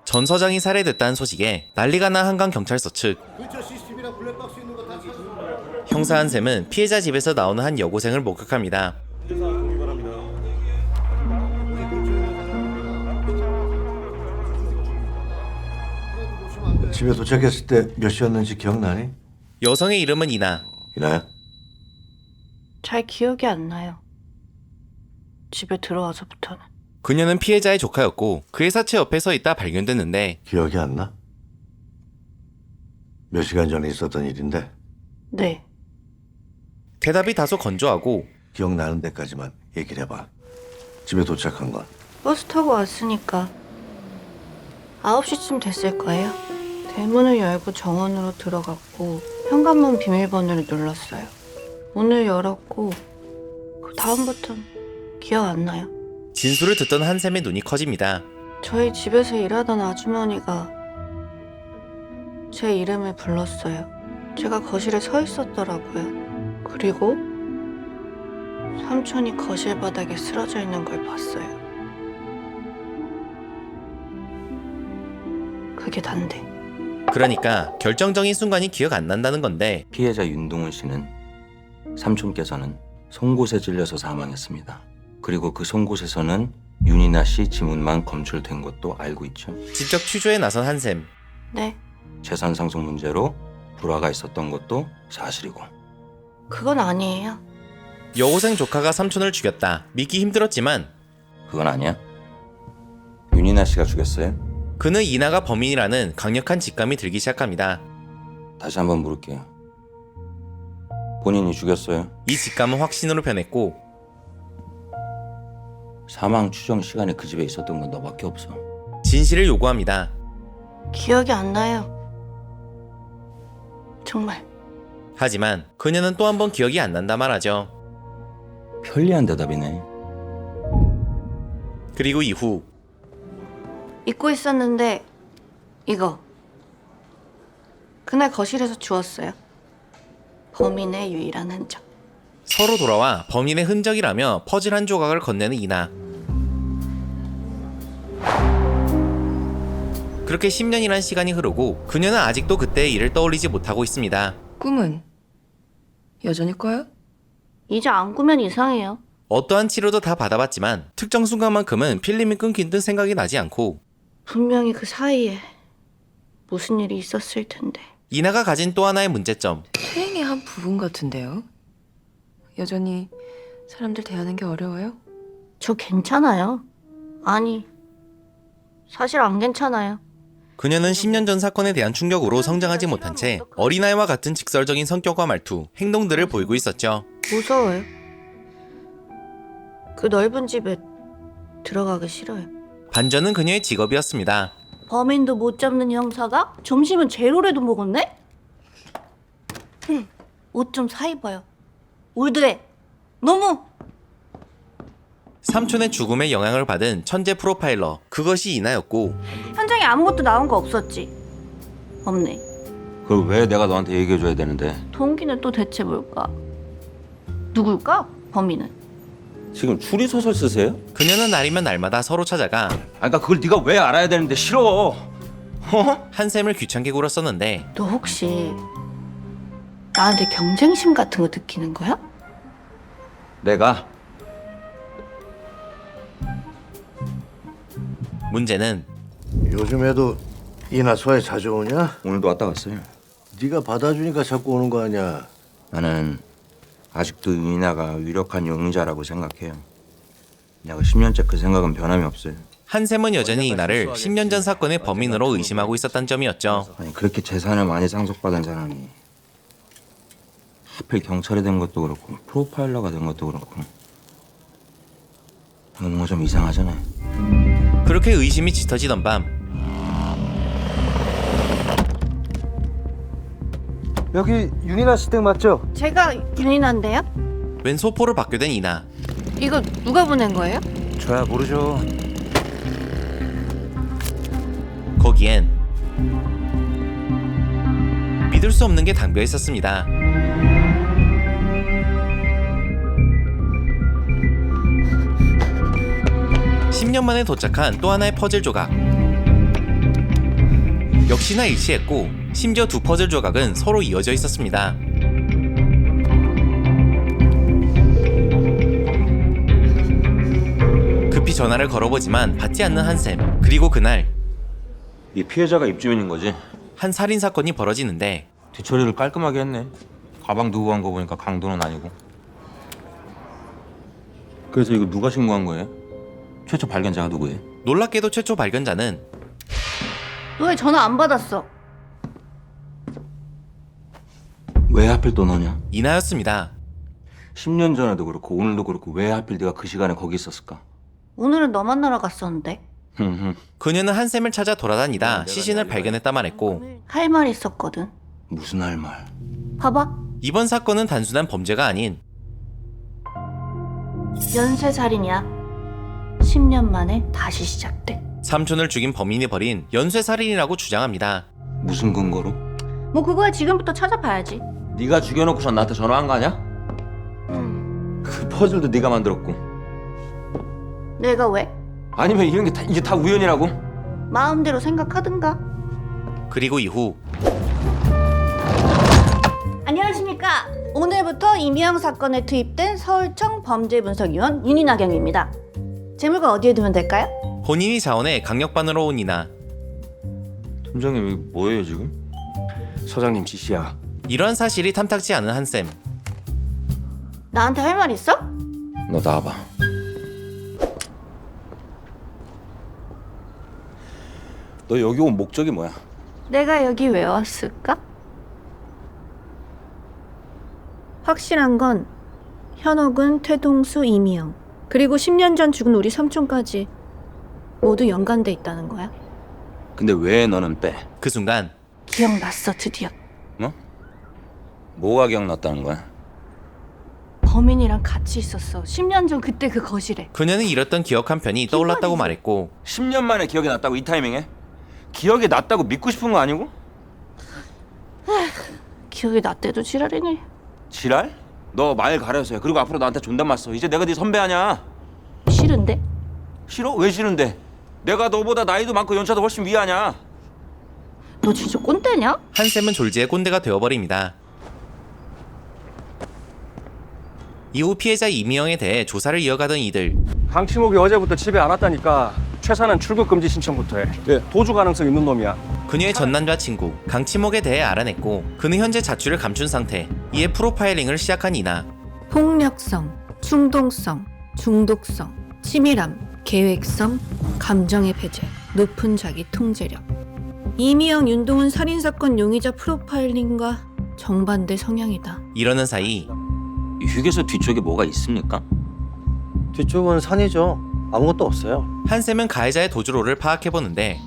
전 서장이 살해됐다는 소식에 난리가 난 한강경찰서 측. 형사 한샘은 피해자 집에서 나오는 한 여고생을 목격합니다. 집에 도착했을 때 몇 시였는지 기억나니? 여성의 이름은 이나. 이나야? 잘 기억이 안 나요. 집에 들어와서부터는. 그녀는 피해자의 조카였고 그의 사체 옆에 서 있다 발견됐는데 기억이 안 나? 몇 시간 전에 있었던 일인데 네. 대답이 다소 건조하고 기억나는 데까지만 얘기를 해봐. 집에 도착한 건 버스 타고 왔으니까 9시쯤 됐을 거예요. 대문을 열고 정원으로 들어갔고 현관문 비밀번호를 눌렀어요. 문을 열었고 그 다음부터는 기억 안 나요. 진술을 듣던 한샘의 눈이 커집니다. 저희 집에서 일하던 아주머니가 제 이름을 불렀어요. 제가 거실에 서 있었더라고요. 그리고 삼촌이 거실 바닥에 쓰러져 있는 걸 봤어요. 그게 단데. 그러니까 결정적인 순간이 기억 안 난다는 건데 피해자 윤동훈 씨는 삼촌께서는 송곳에 찔려서 사망했습니다. 그리고 그 송곳에서는 윤이나 씨 지문만 검출된 것도 알고 있죠. 직접 취조에 나선 한샘. 네, 재산 상속 문제로 불화가 있었던 것도 사실이고. 그건 아니에요. 여고생 조카가 삼촌을 죽였다. 믿기 힘들었지만 그건 아니야? 윤이나 씨가 죽였어요? 그는 이나가 범인이라는 강력한 직감이 들기 시작합니다. 다시 한번 물을게요. 본인이 죽였어요? 이 직감은 확신으로 변했고 사망 추정 시간에 그 집에 있었던 건 너밖에 없어. 진실을 요구합니다. 기억이 안 나요. 정말. 하지만 그녀는 또 한 번 기억이 안 난다 말하죠. 편리한 대답이네. 그리고 이후 잊고 있었는데 이거 그날 거실에서 주웠어요. 범인의 유일한 흔적. 서로 돌아와 범인의 흔적이라며 퍼즐 한 조각을 건네는 이나. 그렇게 10년이란 시간이 흐르고 그녀는 아직도 그때의 일을 떠올리지 못하고 있습니다. 꿈은 여전히 꿔요? 이제 안 꾸면 이상해요. 어떠한 치료도 다 받아봤지만 특정 순간만큼은 필름이 끊긴 듯 생각이 나지 않고 분명히 그 사이에 무슨 일이 있었을 텐데. 이나가 가진 또 하나의 문제점. 퇴행의 한 부분 같은데요? 여전히 사람들 대하는 게 어려워요? 저 괜찮아요. 아니, 사실 안 괜찮아요. 그녀는 10년 전 사건에 대한 충격으로 성장하지 못한 채 어린아이와 같은 직설적인 성격과 말투, 행동들을 보이고 있었죠. 무서워요. 그 넓은 집에 들어가기 싫어요. 반전은 그녀의 직업이었습니다. 범인도 못 잡는 형사가 점심은 제로라도 먹었네? 옷 좀 사입어요. 올드해. 너무. 삼촌의 죽음에 영향을 받은 천재 프로파일러, 그것이 이나였고 현장에 아무것도 나온 거 없었지? 없네. 그걸 왜 내가 너한테 얘기해줘야 되는데? 동기는 또 대체 뭘까? 누굴까? 범인은? 지금 추리소설 쓰세요? 그녀는 날이면 날마다 서로 찾아가 그러니까 그걸 네가 왜 알아야 되는데 싫어. 한샘을 귀찮게 굴었었는데 너 혹시 나한테 경쟁심 같은 거 느끼는 거야? 내가? 문제는 요즘에도 이나 서해 자주 오냐? 오늘도 왔다 갔어요. 네가 받아주니까 자꾸 오는 거 아니야. 나는 아직도 윤이나가 유력한 용의자라고 생각해요. 내가 10년째 그 생각은 변함이 없어요. 한샘은 여전히 이나를 10년 전 사건의 범인으로 의심하고 있었단 점이었죠. 아니 그렇게 재산을 많이 상속받은 사람이 하필 경찰이 된 것도 그렇고 프로파일러가 된 것도 그렇고 뭔가 좀 이상하잖아요. 그렇게 의심이 짙어지던 밤 여기 윤이나 씨 댁 맞죠? 제가 윤이나인데요? 웬 소포를 받게 된 이나. 이거 누가 보낸 거예요? 저야 모르죠. 거기엔 믿을 수 없는 게 담겨 있었습니다. (10년) 만에 도착한 또 하나의 퍼즐 조각. 역시나 일치했고 심지어 두 퍼즐 조각은 서로 이어져 있었습니다. 급히 전화를 걸어보지만 받지 않는 한샘. 그리고 그날 이 피해자가 입주민인 거지? 한 살인 사건이 벌어지는데 뒤처리를 깔끔하게 했네. 가방 두고 간 거 보니까 강도는 아니고. 그래서 이거 누가 신고한 거예요? 최초 발견자가 누구예요? 놀랍게도 최초 발견자는 너 왜 전화 안 받았어? 왜 하필 또 너냐? 이나였습니다. 10년 전에도 그렇고 오늘도 그렇고 왜 하필 네가 그 시간에 거기 있었을까? 오늘은 너 만나러 갔었는데. 그녀는 한샘을 찾아 돌아다니다 시신을 발견했다 말했고 할 말 있었거든. 무슨 할 말? 봐봐. 이번 사건은 단순한 범죄가 아닌 연쇄살인이야. 10년 만에 다시 시작돼. 삼촌을 죽인 범인이 벌인 연쇄살인이라고 주장합니다. 무슨 근거로? 뭐 그거야 지금부터 찾아봐야지. 네가 죽여놓고선 나한테 전화한 거 아니야? 그 퍼즐도 네가 만들었고. 내가 왜? 아니면 이런 게 이게 다 우연이라고? 마음대로 생각하든가. 그리고 이후 안녕하십니까. 오늘부터 이미영 사건에 투입된 서울청 범죄분석위원 윤희나경입니다. 제 물건 어디에 두면 될까요? 본인이 자원해 강력반으로 온 이나. 팀장님 이거 뭐예요 지금? 서장님 지시야. 이러한 사실이 탐탁지 않은 한샘. 나한테 할 말 있어? 너 나와봐. 너 여기 온 목적이 뭐야? 내가 여기 왜 왔을까? 확실한 건 현옥은, 태동수, 이미영 그리고 10년 전 죽은 우리 삼촌까지 모두 연관돼 있다는 거야. 근데 왜 너는 빼? 그 순간 기억났어 드디어. 뭐? 뭐가 기억났다는 거야? 범인이랑 같이 있었어. 10년 전 그때 그 거실에. 그녀는 잃었던 기억 한 편이 떠올랐다고 말했고 10년 만에 기억이 났다고 이 타이밍에? 기억이 났다고 믿고 싶은 거 아니고? 기억이 났대도 지랄이네. 지랄? 너 말 가려서 해. 그리고 앞으로 나한테 존댓말 써. 이제 내가 네 선배 아냐? 싫은데? 싫어? 왜 싫은데? 내가 너보다 나이도 많고 연차도 훨씬 위 아냐? 너 진짜 꼰대냐? 한샘은 졸지에 꼰대가 되어버립니다. 이후 피해자 이미영에 대해 조사를 이어가던 이들. 강치목이 어제부터 집에 안 왔다니까 최사는 출국 금지 신청부터 해. 도주 가능성 있는 놈이야. 그녀의 전남자 친구 강치목에 대해 알아냈고 그는 현재 자취를 감춘 상태. 이에 프로파일링을 시작한 이나. 폭력성, 충동성, 중독성, 치밀함, 계획성, 감정의 배제, 높은 자기 통제력. 이미영, 윤동은 살인사건 용의자 프로파일링과 정반대 성향이다. 이러는 사이 이 휴게소 뒤쪽에 뭐가 있습니까? 뒤쪽은 산이죠. 아무것도 없어요. 한샘은 가해자의 도주로를 파악해보는데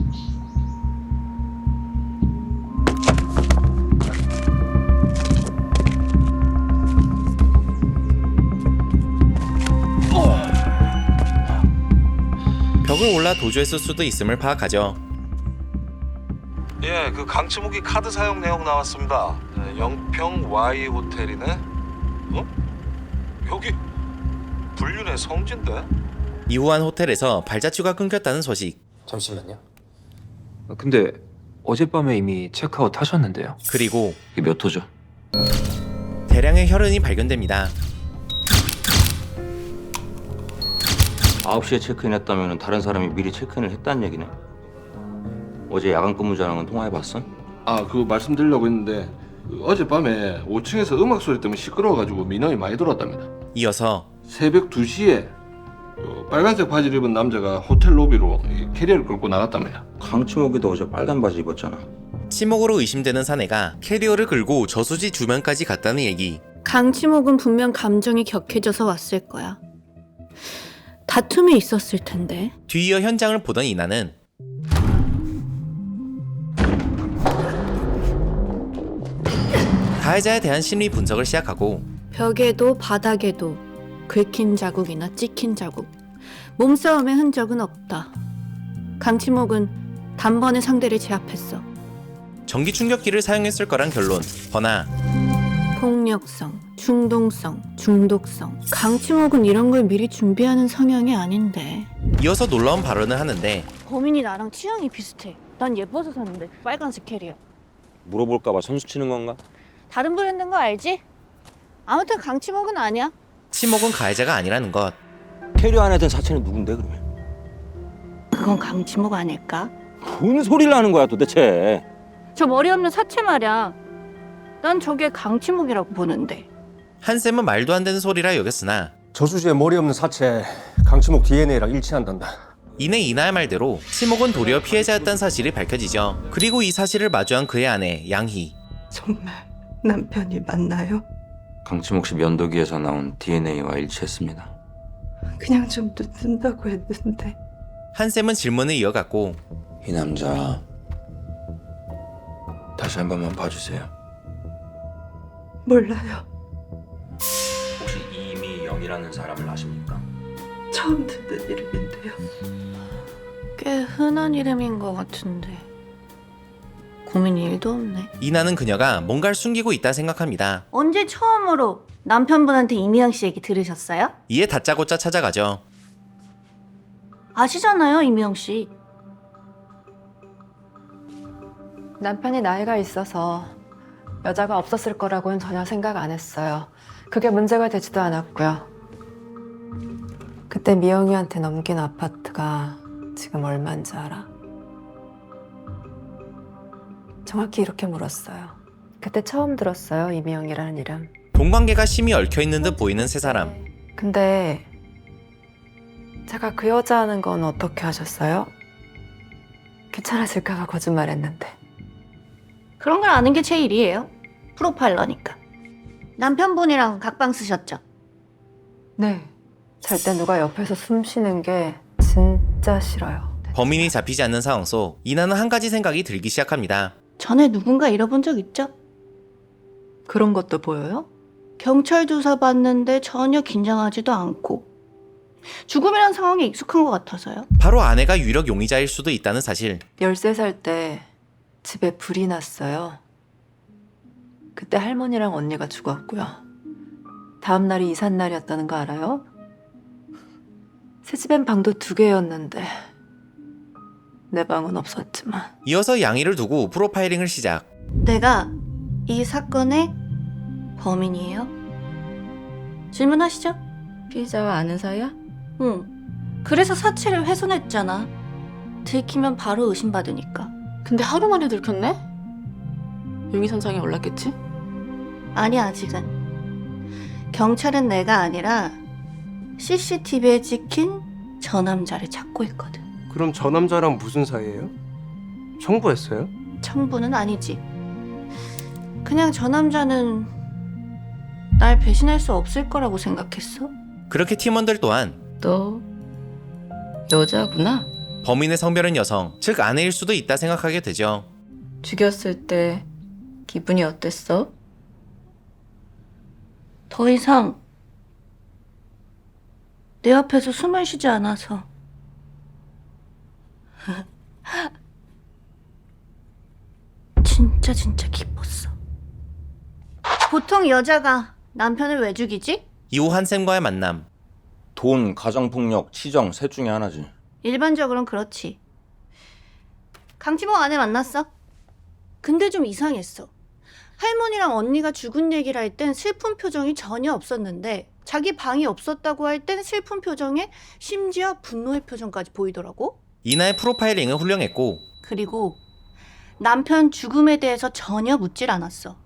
벽을 올라 도주했을 수도 있음을 파악하죠. 예, 그 강치목이 카드 사용 내용 나왔습니다. 네, 영평 Y 호텔이네. 어? 여기 불륜의 성지인데? 이후 한 호텔에서 발자취가 끊겼다는 소식. 잠시만요. 근데 어젯밤에 이미 체크아웃 하셨는데요. 그리고 이게 몇 호죠? 대량의 혈흔이 발견됩니다. 9시에 체크인했다면 다른 사람이 미리 체크인을 했다는 얘기네. 어제 야간 근무자랑은 통화해봤어? 아, 그거 말씀드리려고 했는데 어젯밤에 5층에서 음악 소리 때문에 시끄러워가지고 민원이 많이 들어왔답니다. 이어서 새벽 2시에 빨간색 바지를 입은 남자가 호텔 로비로 캐리어를 끌고 나갔답니다. 강치목이도 어제 빨간 바지 입었잖아. 치목으로 의심되는 사내가 캐리어를 끌고 저수지 주변까지 갔다는 얘기. 강치목은 분명 감정이 격해져서 왔을 거야. 다툼이 있었을 텐데. 뒤이어 현장을 보던 이나는 가해자에 대한 심리 분석을 시작하고 벽에도 바닥에도 긁힌 자국이나 찍힌 자국, 몸싸움의 흔적은 없다. 강치목은 단번에 상대를 제압했어. 전기 충격기를 사용했을 거란 결론. 허나 폭력성, 충동성, 중독성. 강치목은 이런 걸 미리 준비하는 성향이 아닌데. 이어서 놀라운 발언을 하는데 범인이 나랑 취향이 비슷해. 난 예뻐서 샀는데 빨간색 캐리어. 물어볼까봐 선수 치는 건가? 다른 브랜드인 거 알지? 아무튼 강치목은 아니야. 치목은 가해자가 아니라는 것. 캐리어 안에 든 사체는 누군데 그러면? 그건 강치목 아닐까? 뭔 소리를 하는 거야 도대체? 저 머리 없는 사체 말이야. 난 저게 강치목이라고 보는데. 한샘은 말도 안 되는 소리라 여겼으나 저수지에 머리 없는 사체 강치목 DNA랑 일치한단다. 이내 이나의 말대로 치목은 도리어 피해자였다는 사실이 밝혀지죠. 그리고 이 사실을 마주한 그의 아내 양희. 정말 남편이 맞나요? 강치목 씨 면도기에서 나온 DNA와 일치했습니다. 그냥 좀 늦는다고 했는데. 한샘은 질문을 이어갔고 이 남자 다시 한 번만 봐주세요. 몰라요. 혹시 이미영이라는 사람을 아십니까? 처음 듣는 이름인데요. 꽤 흔한 이름인 것 같은데 고민이 1도 없네. 이나는 그녀가 뭔가를 숨기고 있다 생각합니다. 언제 처음으로 남편분한테 이미영 씨 얘기 들으셨어요? 이에 다짜고짜 찾아가죠. 아시잖아요, 이미영 씨. 남편이 나이가 있어서 여자가 없었을 거라고는 전혀 생각 안 했어요. 그게 문제가 되지도 않았고요. 그때 미영이한테 넘긴 아파트가 지금 얼마인지 알아? 정확히 이렇게 물었어요. 그때 처음 들었어요, 이미영이라는 이름. 동관계가 심히 얽혀있는 듯 보이는 세 사람. 근데 제가 그 여자 하는 건 어떻게 하셨어요? 귀찮아질까 봐 거짓말했는데. 그런 걸 아는 게 제 일이에요. 프로파일러니까. 남편분이랑 각방 쓰셨죠? 네. 잘 때 누가 옆에서 숨 쉬는 게 진짜 싫어요. 범인이 잡히지 않는 상황 속 이나는 한 가지 생각이 들기 시작합니다. 전에 누군가 잃어본 적 있죠? 그런 것도 보여요? 경찰 조사 받는데 전혀 긴장하지도 않고 죽음이란 상황에 익숙한 것 같아서요. 바로 아내가 유력 용의자일 수도 있다는 사실. 13살 때 집에 불이 났어요. 그때 할머니랑 언니가 죽었고요. 다음 날이 이삿날이었다는 거 알아요? 새 집엔 방도 2개였는데 내 방은 없었지만. 이어서 양희를 두고 프로파일링을 시작. 내가 이 사건의 범인이에요? 질문하시죠? 피해자와 아는 사이야? 응. 그래서 사체를 훼손했잖아. 들키면 바로 의심받으니까. 근데 하루 만에 들켰네? 용의선상에 올랐겠지? 아니, 아직은. 경찰은 내가 아니라 CCTV에 찍힌 저 남자를 찾고 있거든. 그럼 저 남자랑 무슨 사이예요? 청부했어요? 청부는 아니지. 그냥 저 남자는 날 배신할 수 없을 거라고 생각했어. 그렇게 팀원들 또한 너 여자구나? 범인의 성별은 여성, 즉 아내일 수도 있다 생각하게 되죠. 죽였을 때 기분이 어땠어? 더 이상 내 앞에서 숨을 쉬지 않아서. 진짜 기뻤어. 보통 여자가 남편을 왜 죽이지? 이후 한샘과의 만남. 돈, 가정폭력, 치정 셋 중에 하나지. 일반적으로는 그렇지. 강치목 아내 만났어? 근데 좀 이상했어. 할머니랑 언니가 죽은 얘기를 할 땐 슬픈 표정이 전혀 없었는데 자기 방이 없었다고 할 땐 슬픈 표정에 심지어 분노의 표정까지 보이더라고. 이나의 프로파일링은 훌륭했고 그리고 남편 죽음에 대해서 전혀 묻질 않았어.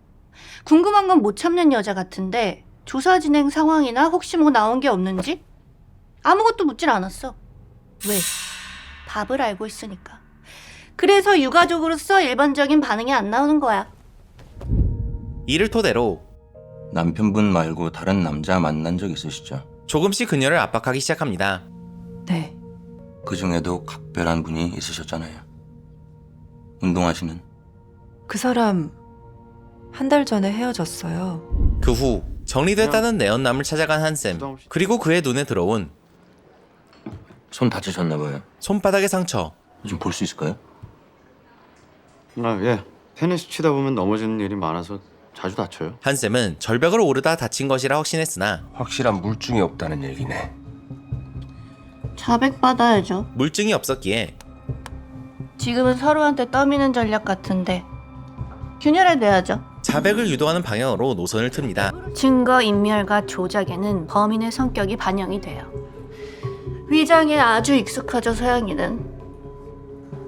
궁금한 건 못 참는 여자 같은데 조사 진행 상황이나 혹시 뭐 나온 게 없는지 아무것도 묻질 않았어. 왜? 답을 알고 있으니까. 그래서 유가족으로서 일반적인 반응이 안 나오는 거야. 이를 토대로 남편분 말고 다른 남자 만난 적 있으시죠? 조금씩 그녀를 압박하기 시작합니다. 네. 그 중에도 각별한 분이 있으셨잖아요. 운동하시는. 그 사람 한 달 전에 헤어졌어요. 그 후 정리됐다는 내연남을 찾아간 한샘. 그리고 그의 눈에 들어온 손 다치셨나 봐요. 손바닥의 상처. 좀 볼 수 있을까요? 예. 테니스 치다 보면 넘어지는 일이 많아서 자주 다쳐요. 한샘은 절벽을 오르다 다친 것이라 확신했으나 확실한 물증이 없다는 얘기네. 자백 받아야죠. 물증이 없었기에 지금은 서로한테 떠미는 전략 같은데 균열해내야죠. 자백을 유도하는 방향으로 노선을 틉니다. 증거 인멸과 조작에는 범인의 성격이 반영이 돼요. 위장에 아주 익숙하죠, 서양이는.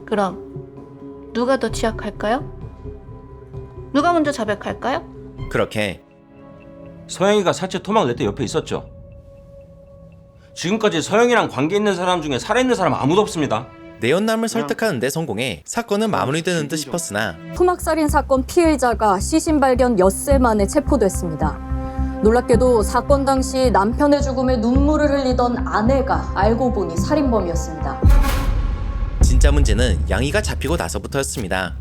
그럼 누가 더 취약할까요? 누가 먼저 자백할까요? 그렇게 서영이가 사체 토막을 낼 때 옆에 있었죠. 지금까지 서영이랑 관계 있는 사람 중에 살아있는 사람 아무도 없습니다. 내연남을 설득하는 데 성공해 사건은 마무리되는 듯 싶었으나 토막살인 사건 피해자가 시신 발견 엿새 만에 체포됐습니다. 놀랍게도 사건 당시 남편의 죽음에 눈물을 흘리던 아내가 알고 보니 살인범이었습니다. 진짜 문제는 양이가 잡히고 나서부터였습니다.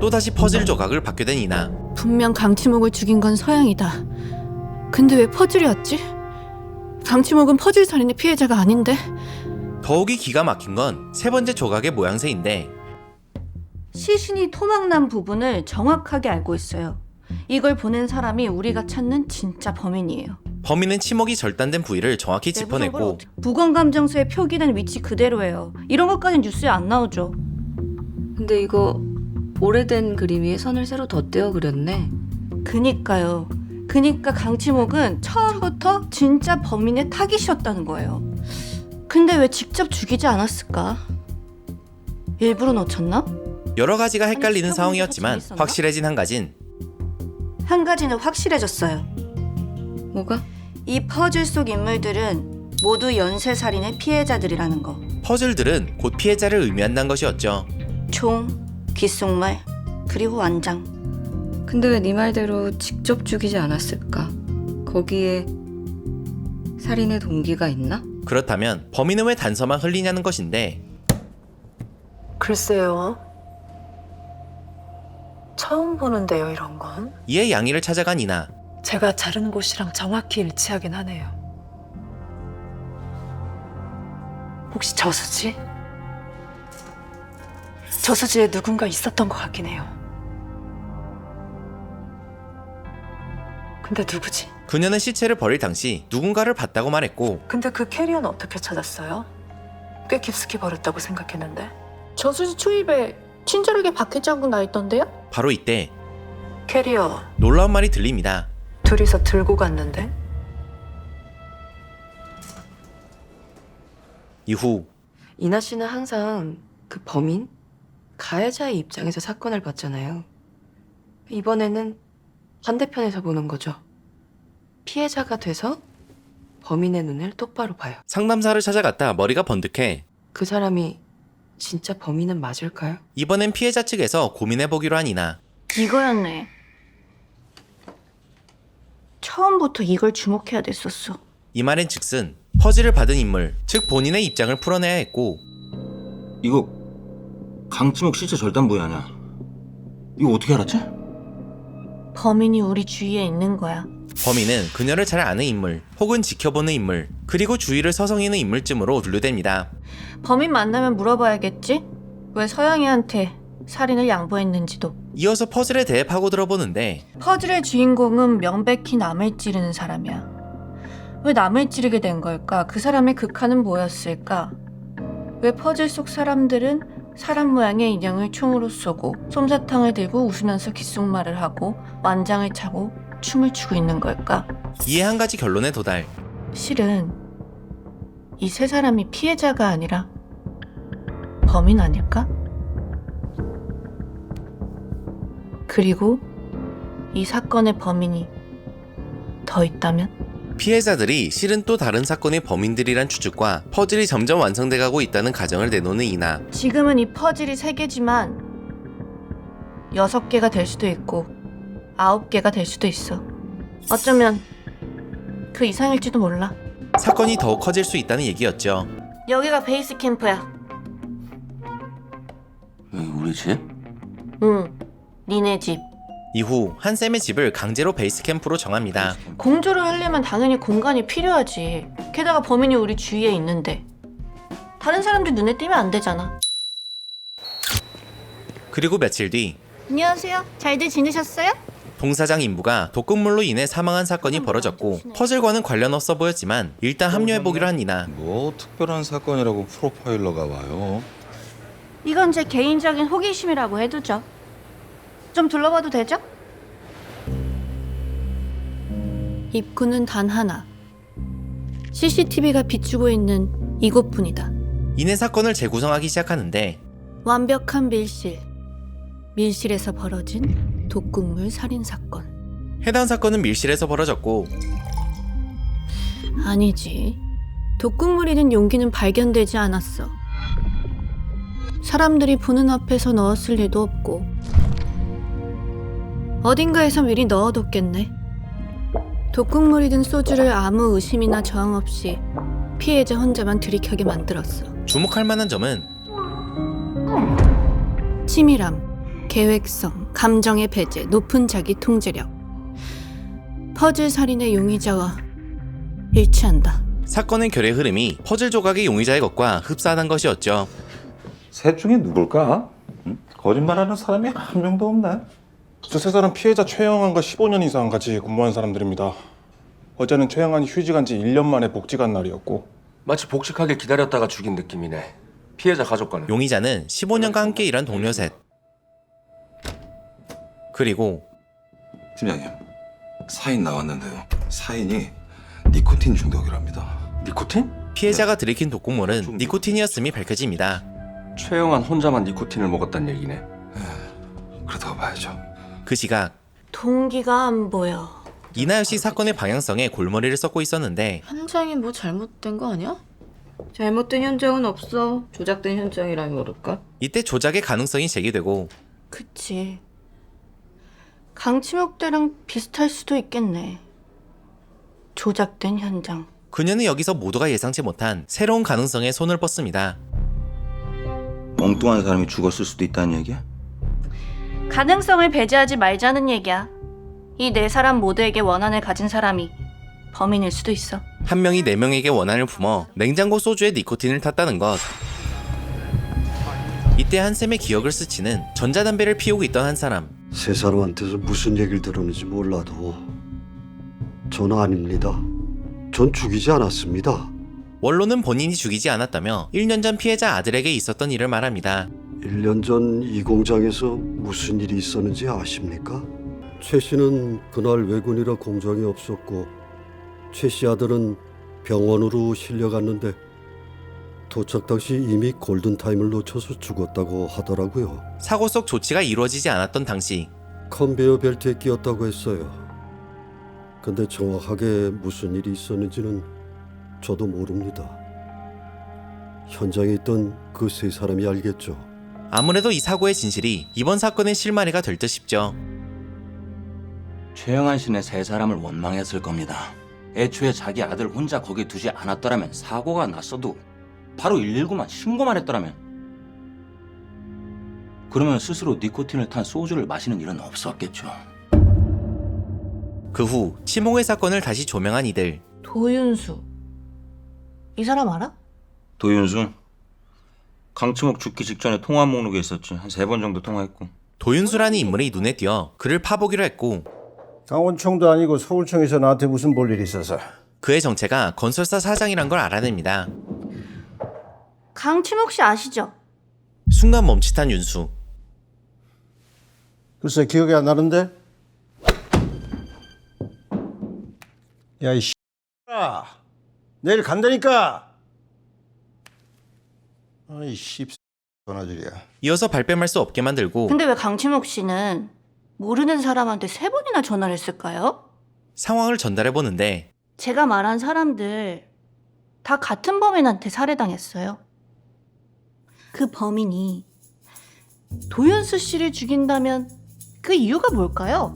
또다시 퍼즐 조각을 받게 된 이나. 분명 강치목을 죽인 건 서양이다. 근데 왜 퍼즐이었지? 강치목은 퍼즐 살인의 피해자가 아닌데? 더욱이 기가 막힌 건 세 번째 조각의 모양새인데 시신이 토막난 부분을 정확하게 알고 있어요. 이걸 보낸 사람이 우리가 찾는 진짜 범인이에요. 범인은 치목이 절단된 부위를 정확히 짚어내고 부검감정서에 표기된 위치 그대로예요. 이런 것까지는 뉴스에 안 나오죠. 근데 이거 오래된 그림 위에 선을 새로 덧대어 그렸네. 그니까 강치목은 처음부터 진짜 범인의 타깃이었다는 거예요. 근데 왜 직접 죽이지 않았을까? 일부러 놓쳤나? 여러 가지가 헷갈리는 아니, 상황이었지만 있었나? 확실해진 한 가지는 확실해졌어요. 뭐가? 이 퍼즐 속 인물들은 모두 연쇄살인의 피해자들이라는 거. 퍼즐들은 곧 피해자를 의미한다는 것이었죠. 총, 귓속말, 그리고 완장. 근데 왜 네 말대로 직접 죽이지 않았을까? 거기에 살인의 동기가 있나? 그렇다면 범인은 왜 단서만 흘리냐는 것인데 글쎄요. 처음 보는데요, 이런 건. 이에 양이를 찾아간 이나. 제가 자른 곳이랑 정확히 일치하긴 하네요. 혹시 저수지? 저수지에 누군가 있었던 것 같긴 해요. 근데 누구지? 그녀는 시체를 버릴 당시 누군가를 봤다고 말했고 근데 그 캐리어는 어떻게 찾았어요? 꽤 깊숙이 버렸다고 생각했는데. 저수지 초입에 친절하게 바퀴 자국 나 있던데요? 바로 이때 캐리어 놀라운 말이 들립니다. 둘이서 들고 갔는데? 이후 이나 씨는 항상 그 범인? 가해자의 입장에서 사건을 봤잖아요. 이번에는 반대편에서 보는 거죠. 피해자가 돼서 범인의 눈을 똑바로 봐요. 상담사를 찾아갔다 머리가 번득해 그 사람이 진짜 범인은 맞을까요? 이번엔 피해자 측에서 고민해보기로 한 이나. 이거였네. 처음부터 이걸 주목해야 됐었어. 이 말은 즉슨 퍼즐을 받은 인물 즉 본인의 입장을 풀어내야 했고 이거 강치목 시체 절단 부위 아니야? 이거 어떻게 알았지? 범인이 우리 주위에 있는 거야. 범인은 그녀를 잘 아는 인물 혹은 지켜보는 인물 그리고 주위를 서성이는 인물쯤으로 분류됩니다. 범인 만나면 물어봐야겠지? 왜 서양이한테 살인을 양보했는지도. 이어서 퍼즐에 대해 파고들어보는데 퍼즐의 주인공은 명백히 남을 찌르는 사람이야. 왜 남을 찌르게 된 걸까? 그 사람의 극한은 뭐였을까? 왜 퍼즐 속 사람들은 사람 모양의 인형을 총으로 쏘고 솜사탕을 들고 웃으면서 귓속말을 하고 완장을 차고 춤을 추고 있는 걸까? 이에 한 가지 결론에 도달. 실은 이 세 사람이 피해자가 아니라 범인 아닐까? 그리고 이 사건의 범인이 더 있다면? 피해자들이 실은 또 다른 사건의 범인들이란 추측과 퍼즐이 점점 완성돼가고 있다는 가정을 내놓는 이나. 지금은 이 퍼즐이 3개지만 6개가 될 수도 있고 9개가 될 수도 있어. 어쩌면 그 이상일지도 몰라. 사건이 더욱 커질 수 있다는 얘기였죠. 여기가 베이스 캠프야. 여기 우리 집? 응, 니네 집. 이후 한샘의 집을 강제로 베이스 캠프로 정합니다. 공조를 하려면 당연히 공간이 필요하지. 게다가 범인이 우리 주위에 있는데 다른 사람들 눈에 띄면 안 되잖아. 그리고 며칠 뒤 안녕하세요. 잘들 지내셨어요? 동사장 인부가 독극물로 인해 사망한 사건이 벌어졌고 퍼즐과는 관련 없어 보였지만 일단 합류해보기로 한 이나. 뭐 특별한 사건이라고 프로파일러가 와요? 이건 제 개인적인 호기심이라고 해두죠. 좀 둘러봐도 되죠? 입구는 단 하나. CCTV가 비추고 있는 이곳뿐이다. 이내 사건을 재구성하기 시작하는데 완벽한 밀실. 밀실에서 벌어진 독극물 살인 사건. 해당 사건은 밀실에서 벌어졌고 아니지. 독극물이 든 용기는 발견되지 않았어. 사람들이 보는 앞에서 넣었을 리도 없고 어딘가에서 미리 넣어뒀겠네. 독극물이 든 소주를 아무 의심이나 저항 없이 피해자 혼자만 들이켜게 만들었어. 주목할 만한 점은 치밀함, 계획성, 감정의 배제, 높은 자기 통제력. 퍼즐 살인의 용의자와 일치한다. 사건의 결의 흐름이 퍼즐 조각의 용의자의 것과 흡사하다는 것이었죠. 셋 중에 누굴까? 거짓말하는 사람이 한 명도 없네. 저 세 사람 피해자 최영환과 15년 이상 같이 근무한 사람들입니다. 어제는 최영환이 휴직 간 지 1년 만에 복직 한 날이었고 마치 복직하게 기다렸다가 죽인 느낌이네. 피해자 가족과는. 용의자는 15년간 함께 일한 동료 셋. 그리고 팀장님, 사인 나왔는데요. 사인이 니코틴 중독이랍니다. 니코틴? 피해자가 들이킨 독극물은 니코틴이었음이 밝혀집니다. 최영환 혼자만 니코틴을 먹었단 얘기네. 그렇다고 봐야죠. 그 시각 동기가 안 보여. 이나 역시 사건의 방향성에 골머리를 썩고 있었는데 현장이 뭐 잘못된 거 아니야? 잘못된 현장은 없어. 조작된 현장이라면 모를까? 이때 조작의 가능성이 제기되고 그치. 강치목 때랑 비슷할 수도 있겠네. 조작된 현장. 그녀는 여기서 모두가 예상치 못한 새로운 가능성에 손을 뻗습니다. 엉뚱한 사람이 죽었을 수도 있다는 얘기야? 가능성을 배제하지 말자는 얘기야. 이 네 사람 모두에게 원한을 가진 사람이 범인일 수도 있어. 한 명이 네 명에게 원한을 품어 냉장고 소주에 니코틴을 탔다는 것. 이때 한샘의 기억을 스치는 전자담배를 피우고 있던 한 사람. 세 사람한테서 무슨 얘기를 들었는지 몰라도 저는 아닙니다. 전 죽이지 않았습니다. 원로는 본인이 죽이지 않았다며 1년 전 피해자 아들에게 있었던 일을 말합니다. 1년 전 이 공장에서 무슨 일이 있었는지 아십니까? 최 씨는 그날 외근이라 공장이 없었고 최 씨 아들은 병원으로 실려갔는데 도착 당시 이미 골든타임을 놓쳐서 죽었다고 하더라고요. 사고 속 조치가 이루어지지 않았던 당시 컨베이어 벨트에 끼었다고 했어요. 근데 정확하게 무슨 일이 있었는지는 저도 모릅니다. 현장에 있던 그 세 사람이 알겠죠. 아무래도 이 사고의 진실이 이번 사건의 실마리가 될 듯 싶죠. 최영환 씨네 세 사람을 원망했을 겁니다. 애초에 자기 아들 혼자 거기 두지 않았더라면 사고가 났어도 바로 119만 신고만 했더라면 그러면 스스로 니코틴을 탄 소주를 마시는 일은 없었겠죠. 그 후 치몽의 사건을 다시 조명한 이들. 도윤수. 이 사람 알아? 도윤수? 강치목 죽기 직전에 통화 목록에 있었지. 한 3번 정도 통화했고. 도윤수라는 인물이 눈에 띄어 그를 파보기로 했고 강원청도 아니고 서울청에서 나한테 무슨 볼 일이 있어서. 그의 정체가 건설사 사장이란 걸 알아냅니다. 강치목 씨 아시죠? 순간 멈칫한 윤수. 글쎄 기억이 안 나는데? 야 이 씨X야 내일 간다니까. 아이 씨 전화줄이야. 이어서 발뺌할 수 없게 만들고 근데 왜 강치목 씨는 모르는 사람한테 3번이나 전화를 했을까요? 상황을 전달해보는데 제가 말한 사람들 다 같은 범인한테 살해당했어요. 그 범인이 도윤수 씨를 죽인다면 그 이유가 뭘까요?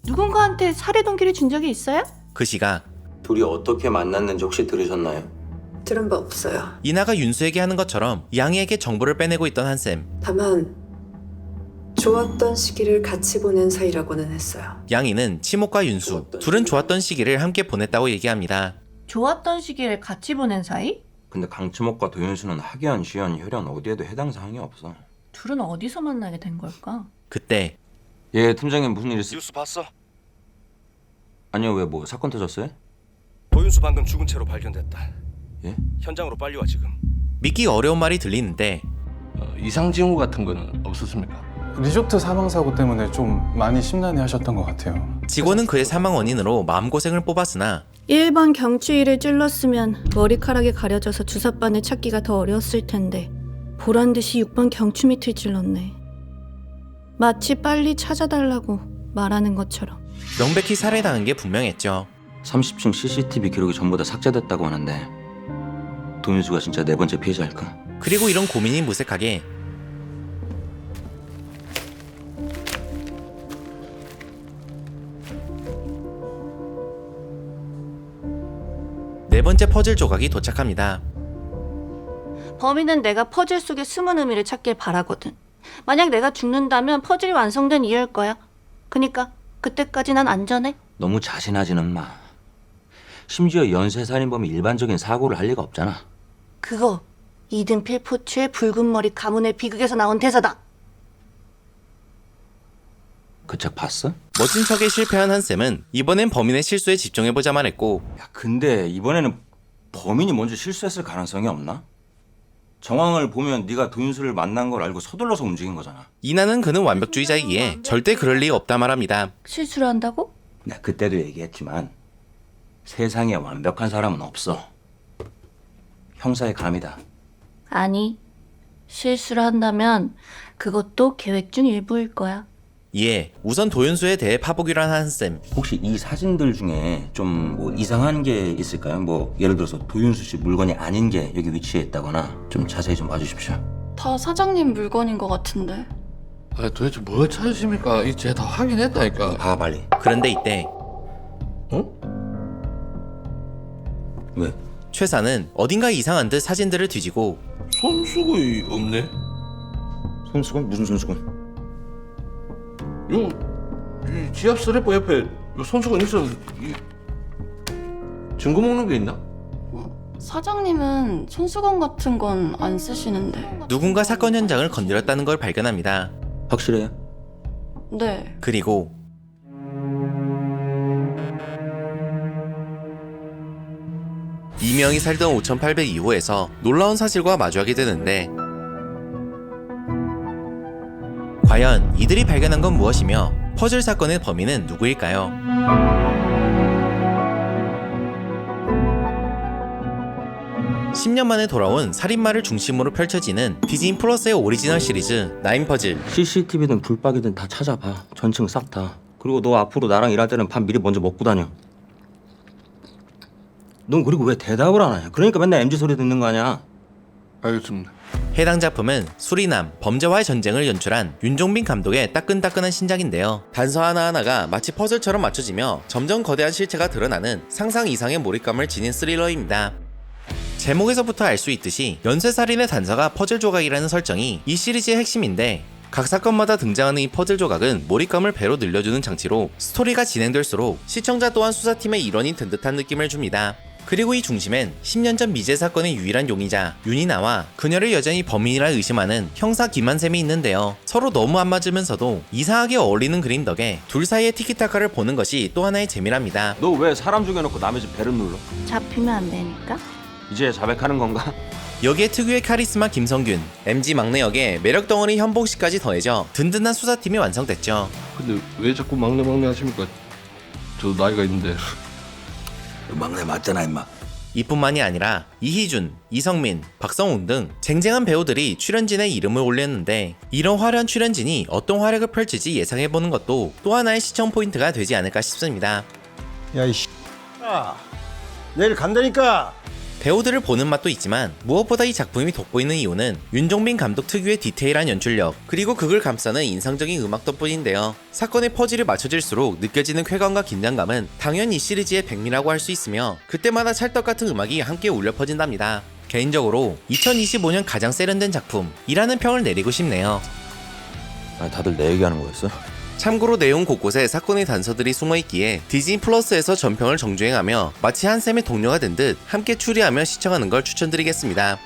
누군가한테 살해 동기를 준 적이 있어요? 그 시각 둘이 어떻게 만났는지 혹시 들으셨나요? 들은 바 없어요. 이나가 윤수에게 하는 것처럼 양이에게 정보를 빼내고 있던 한샘. 다만 좋았던 시기를 같이 보낸 사이라고는 했어요. 양이는 치목과 윤수 둘은 좋았던 시기를 함께 보냈다고 얘기합니다. 좋았던 시기를 같이 보낸 사이? 근데 강치목과 도윤수는 학연, 지연, 혈연 어디에도 해당 사항이 없어. 둘은 어디서 만나게 된 걸까? 그때 예, 팀장님 무슨 일 있어? 뉴스 봤어? 아니요, 왜 뭐 사건 터졌어요? 도윤수 방금 죽은 채로 발견됐다. 예? 현장으로 빨리 와 지금. 믿기 어려운 말이 들리는데 이상 징후 같은 거는 없었습니까? 리조트 사망 사고 때문에 좀 많이 심란해 하셨던 것 같아요. 직원은 그의 사망 원인으로 마음고생을 뽑았으나 1번 경추위를 찔렀으면 머리카락이 가려져서 주사바늘 찾기가 더 어려웠을 텐데 보란듯이 6번 경추 밑을 찔렀네. 마치 빨리 찾아달라고 말하는 것처럼. 명백히 살해당한 게 분명했죠. 30층 CCTV 기록이 전부 다 삭제됐다고 하는데 도윤수가 진짜 네 번째 피해자일까? 그리고 이런 고민이 무색하게 네 번째 퍼즐 조각이 도착합니다. 범인은 내가 퍼즐 속에 숨은 의미를 찾길 바라거든. 만약 내가 죽는다면 퍼즐이 완성된 이유일 거야. 그니까 그때까지 난 안전해. 너무 자신하지는 마. 심지어 연쇄살인범이 일반적인 사고를 할 리가 없잖아. 그거 이든필 포츠의 붉은 머리 가문의 비극에서 나온 대사다. 그 책 봤어? 멋진 척에 실패한 한쌤은 이번엔 범인의 실수에 집중해보자만 했고 야, 근데 이번에는 범인이 먼저 실수했을 가능성이 없나? 정황을 보면 네가 도윤수를 만난 걸 알고 서둘러서 움직인 거잖아. 이나는 그는 완벽주의자이기에 절대 그럴 리 없다 말합니다. 실수를 한다고? 나 그때도 얘기했지만 세상에 완벽한 사람은 없어. 형사의 감이다. 아니, 실수를 한다면 그것도 계획 중 일부일 거야. 이에 우선 도윤수에 대해 파보기로 한 한쌤. 혹시 이 사진들 중에 좀 뭐 이상한 게 있을까요? 뭐 예를 들어서 도윤수 씨 물건이 아닌 게 여기 위치해 있다거나 좀 자세히 좀 봐주십시오. 다 사장님 물건인 것 같은데. 아, 도대체 뭘 찾으십니까? 이 제가 다 확인했다니까. 봐 빨리. 그런데 이때 왜? 최사는 어딘가 이상한 듯 사진들을 뒤지고 손수건이 없네. 손수건? 무슨 손수건? 이 지압 스래퍼 옆에 요 손수건 있었는데 증거 먹는 게 있나? 사장님은 손수건 같은 건 안 쓰시는데. 누군가 사건 현장을 건드렸다는 걸 발견합니다. 확실해요? 네. 그리고 이명이 살던 5802호에서 놀라운 사실과 마주하게 되는데 과연 이들이 발견한 건 무엇이며 퍼즐 사건의 범인은 누구일까요? (10년) 만에 돌아온 살인마를 중심으로 펼쳐지는 디즈니 플러스의 오리지널 시리즈 9 퍼즐. CCTV든 불박이든 다 찾아봐. 전층 싹 다. 그리고 너 앞으로 나랑 일할 때는 밥 미리 먼저 먹고 다녀. 넌 그리고 왜 대답을 안 하냐? 그러니까 맨날 MZ 소리 듣는 거 아니야? 알겠습니다. 해당 작품은 수리남, 범죄와의 전쟁을 연출한 윤종빈 감독의 따끈따끈한 신작인데요. 단서 하나하나가 마치 퍼즐처럼 맞춰지며 점점 거대한 실체가 드러나는 상상 이상의 몰입감을 지닌 스릴러입니다. 제목에서부터 알 수 있듯이 연쇄살인의 단서가 퍼즐 조각이라는 설정이 이 시리즈의 핵심인데 각 사건마다 등장하는 이 퍼즐 조각은 몰입감을 배로 늘려주는 장치로 스토리가 진행될수록 시청자 또한 수사팀의 일원이 된 듯한 느낌을 줍니다. 그리고 이 중심엔 10년 전 미제 사건의 유일한 용의자 윤이나와 그녀를 여전히 범인이라 의심하는 형사 김한샘이 있는데요. 서로 너무 안 맞으면서도 이상하게 어울리는 그림 덕에 둘 사이의 티키타카를 보는 것이 또 하나의 재미랍니다. 너 왜 사람 죽여놓고 남의 집 배를 눌러? 잡히면 안 되니까? 이제 자백하는 건가? 여기에 특유의 카리스마 김성균, MG 막내 역에 매력 덩어리 현봉씨까지 더해져 든든한 수사팀이 완성됐죠. 근데 왜 자꾸 막내 하십니까? 저도 나이가 있는데. 막내 맞잖아 임마. 이뿐만이 아니라 이희준, 이성민, 박성훈 등 쟁쟁한 배우들이 출연진의 이름을 올렸는데 이런 화려한 출연진이 어떤 활약을 펼칠지 예상해보는 것도 또 하나의 시청 포인트가 되지 않을까 싶습니다. 야, 내일 간다니까. 배우들을 보는 맛도 있지만 무엇보다 이 작품이 돋보이는 이유는 윤종빈 감독 특유의 디테일한 연출력 그리고 그걸 감싸는 인상적인 음악 덕분인데요. 사건의 퍼즐이 맞춰질수록 느껴지는 쾌감과 긴장감은 당연 이 시리즈의 백미라고 할 수 있으며 그때마다 찰떡같은 음악이 함께 울려 퍼진답니다. 개인적으로 2025년 가장 세련된 작품이라는 평을 내리고 싶네요. 아, 다들 내 얘기하는 거였어? 참고로 내용 곳곳에 사건의 단서들이 숨어있기에 디즈니 플러스에서 전평을 정주행하며 마치 한샘의 동료가 된 듯 함께 추리하며 시청하는 걸 추천드리겠습니다.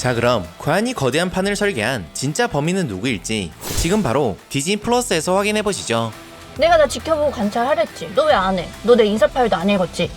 자, 그럼 과연 이 거대한 판을 설계한 진짜 범인은 누구일지 지금 바로 디즈니 플러스에서 확인해보시죠. 내가 다 지켜보고 관찰하랬지. 너 왜 안 해? 너 내 인사 파일도 안 읽었지?